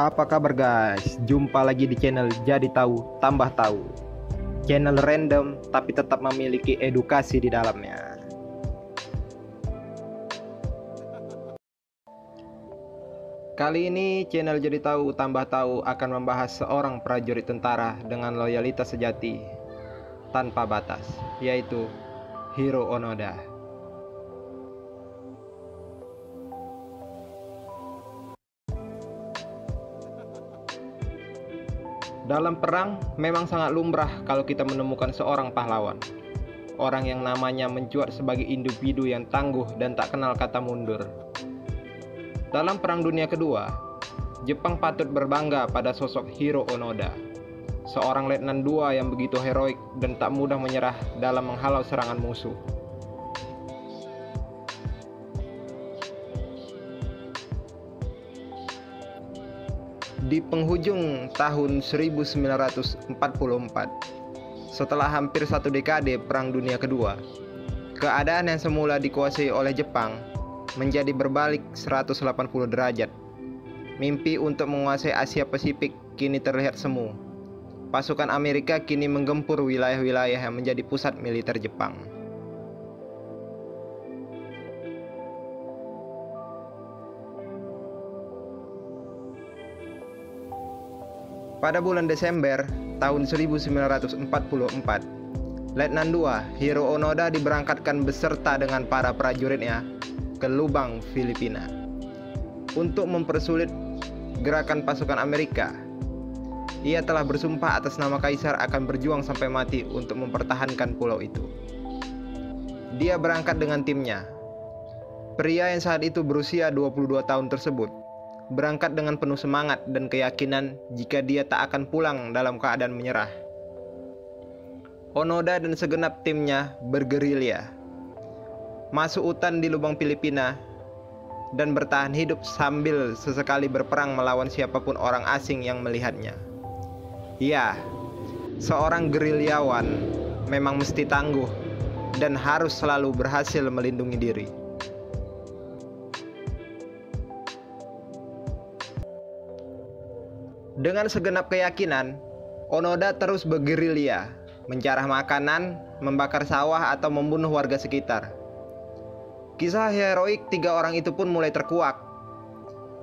Apa kabar guys? Jumpa lagi di channel Jadi Tahu Tambah Tahu. Channel random tapi tetap memiliki edukasi di dalamnya. Kali ini channel Jadi Tahu Tambah Tahu akan membahas seorang prajurit tentara dengan loyalitas sejati tanpa batas, yaitu Hiro Onoda. Dalam perang, memang sangat lumrah kalau kita menemukan seorang pahlawan. Orang yang namanya mencuat sebagai individu yang tangguh dan tak kenal kata mundur. Dalam Perang Dunia Kedua, Jepang patut berbangga pada sosok Hiro Onoda, seorang letnan 2 yang begitu heroik dan tak mudah menyerah dalam menghalau serangan musuh. Di penghujung tahun 1944, setelah hampir satu dekade Perang Dunia Kedua, keadaan yang semula dikuasai oleh Jepang menjadi berbalik 180 derajat. Mimpi untuk menguasai Asia Pasifik kini terlihat semu. Pasukan Amerika kini menggempur wilayah-wilayah yang menjadi pusat militer Jepang. Pada bulan Desember tahun 1944, Letnan 2 Hiro Onoda diberangkatkan beserta dengan para prajuritnya ke Lubang, Filipina untuk mempersulit gerakan pasukan Amerika. Ia telah bersumpah atas nama Kaisar akan berjuang sampai mati untuk mempertahankan pulau itu. Dia berangkat dengan timnya. Pria yang saat itu berusia 22 tahun tersebut berangkat dengan penuh semangat dan keyakinan jika dia tak akan pulang dalam keadaan menyerah. Onoda dan segenap timnya bergerilya, masuk hutan di Lubang Filipina, dan bertahan hidup sambil sesekali berperang melawan siapapun orang asing yang melihatnya. Ya, seorang gerilyawan memang mesti tangguh dan harus selalu berhasil melindungi diri. Dengan segenap keyakinan, Onoda terus bergerilya, menjarah makanan, membakar sawah atau membunuh warga sekitar. Kisah heroik 3 orang itu pun mulai terkuak.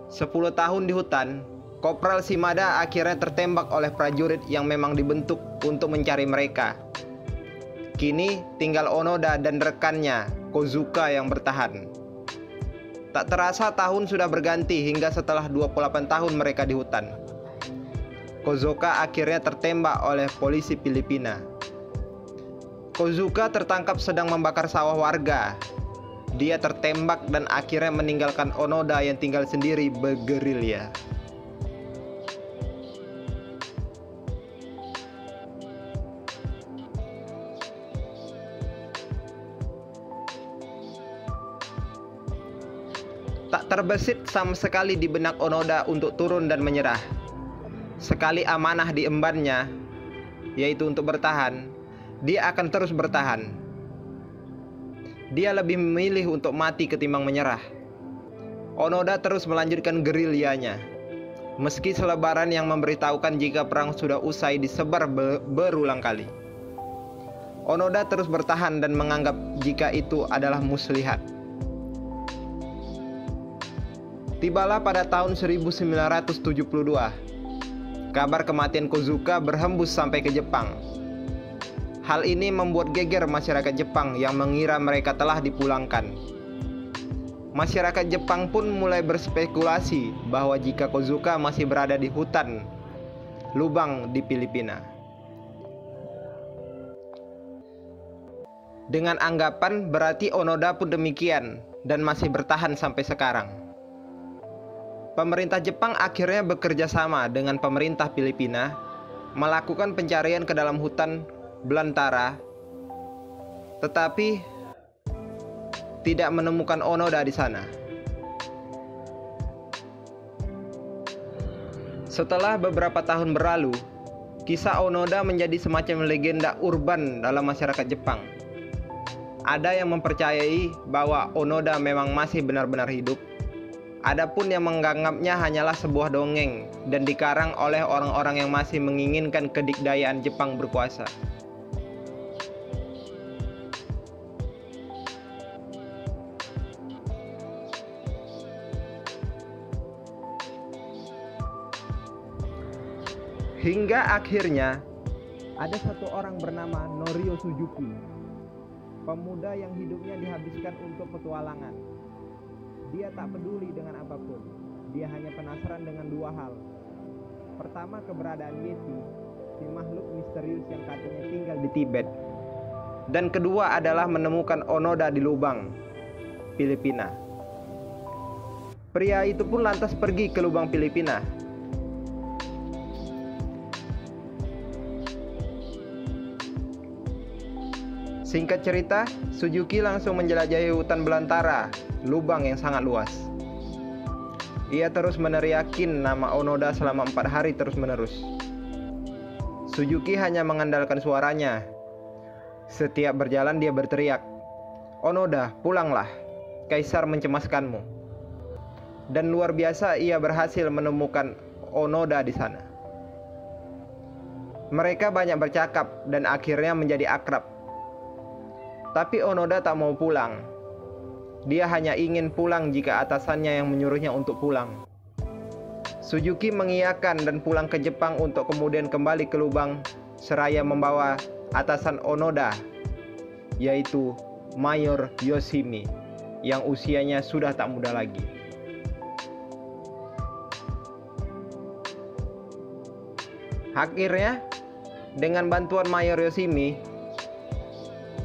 10 tahun di hutan, Kopral Shimada akhirnya tertembak oleh prajurit yang memang dibentuk untuk mencari mereka. Kini tinggal Onoda dan rekannya, Kozuka, yang bertahan. Tak terasa tahun sudah berganti hingga setelah 28 tahun mereka di hutan. Kozuka akhirnya tertembak oleh polisi Filipina. Kozuka tertangkap sedang membakar sawah warga. Dia tertembak dan akhirnya meninggalkan Onoda yang tinggal sendiri bergerilya. Tak terbesit sama sekali di benak Onoda untuk turun dan menyerah. Sekali amanah diembannya, yaitu untuk bertahan, dia akan terus bertahan. Dia lebih memilih untuk mati ketimbang menyerah. Onoda terus melanjutkan gerilyanya. Meski selebaran yang memberitahukan jika perang sudah usai disebar berulang kali, Onoda terus bertahan dan menganggap jika itu adalah muslihat. Tibalah pada tahun 1972. Kabar kematian Kozuka berhembus sampai ke Jepang. Hal ini membuat geger masyarakat Jepang yang mengira mereka telah dipulangkan. Masyarakat Jepang pun mulai berspekulasi bahwa jika Kozuka masih berada di hutan Lubang di Filipina. Dengan anggapan berarti Onoda pun demikian dan masih bertahan sampai sekarang. Pemerintah Jepang akhirnya bekerja sama dengan pemerintah Filipina melakukan pencarian ke dalam hutan belantara, tetapi tidak menemukan Onoda di sana. Setelah beberapa tahun berlalu, kisah Onoda menjadi semacam legenda urban dalam masyarakat Jepang. Ada yang mempercayai bahwa Onoda memang masih benar-benar hidup. Adapun yang menganggapnya hanyalah sebuah dongeng dan dikarang oleh orang-orang yang masih menginginkan kedikdayaan Jepang berkuasa. Hingga akhirnya ada satu orang bernama Norio Suzuki, pemuda yang hidupnya dihabiskan untuk petualangan. Dia tak peduli dengan apapun. Dia hanya penasaran dengan dua hal. Pertama, keberadaan Yeti, si makhluk misterius yang katanya tinggal di Tibet. Dan kedua adalah menemukan Onoda di Lubang, Filipina. Pria itu pun lantas pergi ke Lubang, Filipina. Singkat cerita, Suzuki langsung menjelajahi hutan belantara, lubang yang sangat luas. Ia terus meneriakin nama Onoda selama 4 hari terus-menerus. Suzuki hanya mengandalkan suaranya. Setiap berjalan dia berteriak, "Onoda, pulanglah, Kaisar mencemaskanmu." Dan luar biasa ia berhasil menemukan Onoda di sana. Mereka banyak bercakap dan akhirnya menjadi akrab. Tapi Onoda tak mau pulang. Dia hanya ingin pulang jika atasannya yang menyuruhnya untuk pulang. Suzuki mengiyakan dan pulang ke Jepang untuk kemudian kembali ke Lubang seraya membawa atasan Onoda, yaitu Mayor Yoshimi, yang usianya sudah tak muda lagi. Akhirnya, dengan bantuan Mayor Yoshimi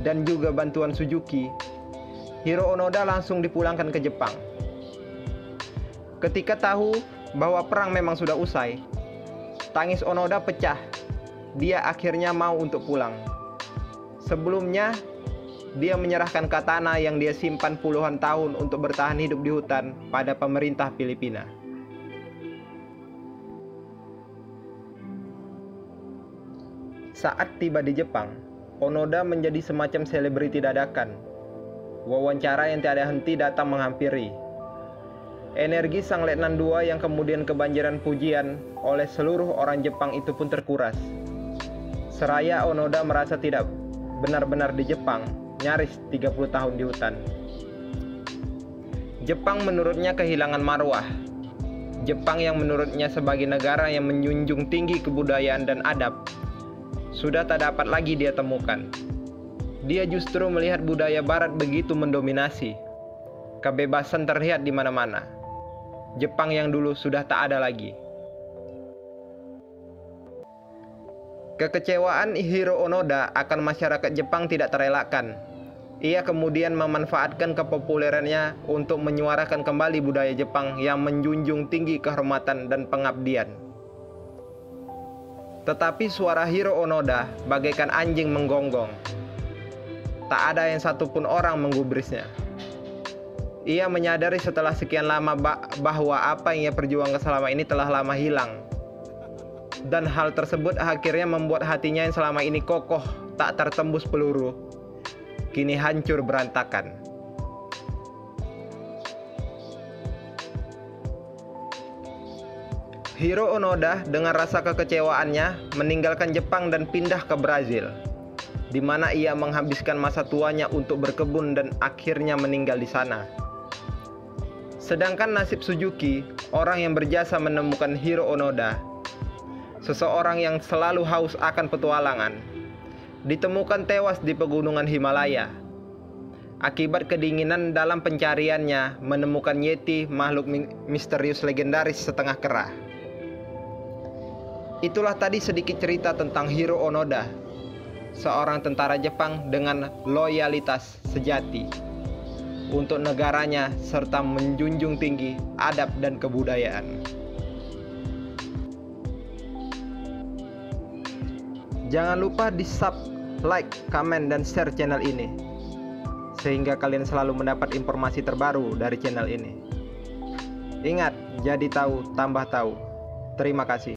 dan juga bantuan Suzuki, Hiro Onoda langsung dipulangkan ke Jepang. Ketika tahu bahwa perang memang sudah usai, tangis Onoda pecah. Dia akhirnya mau untuk pulang. Sebelumnya, dia menyerahkan katana yang dia simpan puluhan tahun untuk bertahan hidup di hutan pada pemerintah Filipina. Saat tiba di Jepang, Onoda menjadi semacam selebriti dadakan. Wawancara yang tiada henti datang menghampiri. Energi sang Letnan II yang kemudian kebanjiran pujian oleh seluruh orang Jepang itu pun terkuras. Seraya Onoda merasa tidak benar-benar di Jepang, nyaris 30 tahun di hutan. Jepang menurutnya kehilangan marwah. Jepang yang menurutnya sebagai negara yang menjunjung tinggi kebudayaan dan adab, sudah tak dapat lagi dia temukan. Dia justru melihat budaya barat begitu mendominasi. Kebebasan terlihat di mana-mana. Jepang yang dulu sudah tak ada lagi. Kekecewaan Hiro Onoda akan masyarakat Jepang tidak terelakkan. Ia kemudian memanfaatkan kepopulerannya untuk menyuarakan kembali budaya Jepang yang menjunjung tinggi kehormatan dan pengabdian. Tetapi suara Hiro Onoda bagaikan anjing menggonggong. Tak ada yang satupun orang menggubrisnya. Ia menyadari setelah sekian lama bahwa apa yang ia perjuangkan selama ini telah lama hilang. Dan hal tersebut akhirnya membuat hatinya yang selama ini kokoh, tak tertembus peluru, kini hancur berantakan. Hiro Onoda dengan rasa kekecewaannya meninggalkan Jepang dan pindah ke Brazil, di mana ia menghabiskan masa tuanya untuk berkebun dan akhirnya meninggal di sana. Sedangkan nasib Suzuki, orang yang berjasa menemukan Hiro Onoda, seseorang yang selalu haus akan petualangan, ditemukan tewas di pegunungan Himalaya. Akibat kedinginan dalam pencariannya menemukan Yeti, makhluk misterius legendaris setengah kera. Itulah tadi sedikit cerita tentang Hiro Onoda, seorang tentara Jepang dengan loyalitas sejati untuk negaranya serta menjunjung tinggi adab dan kebudayaan. Jangan lupa di-sub, like, komen, dan share channel ini sehingga kalian selalu mendapat informasi terbaru dari channel ini. Ingat, jadi tahu tambah tahu. Terima kasih.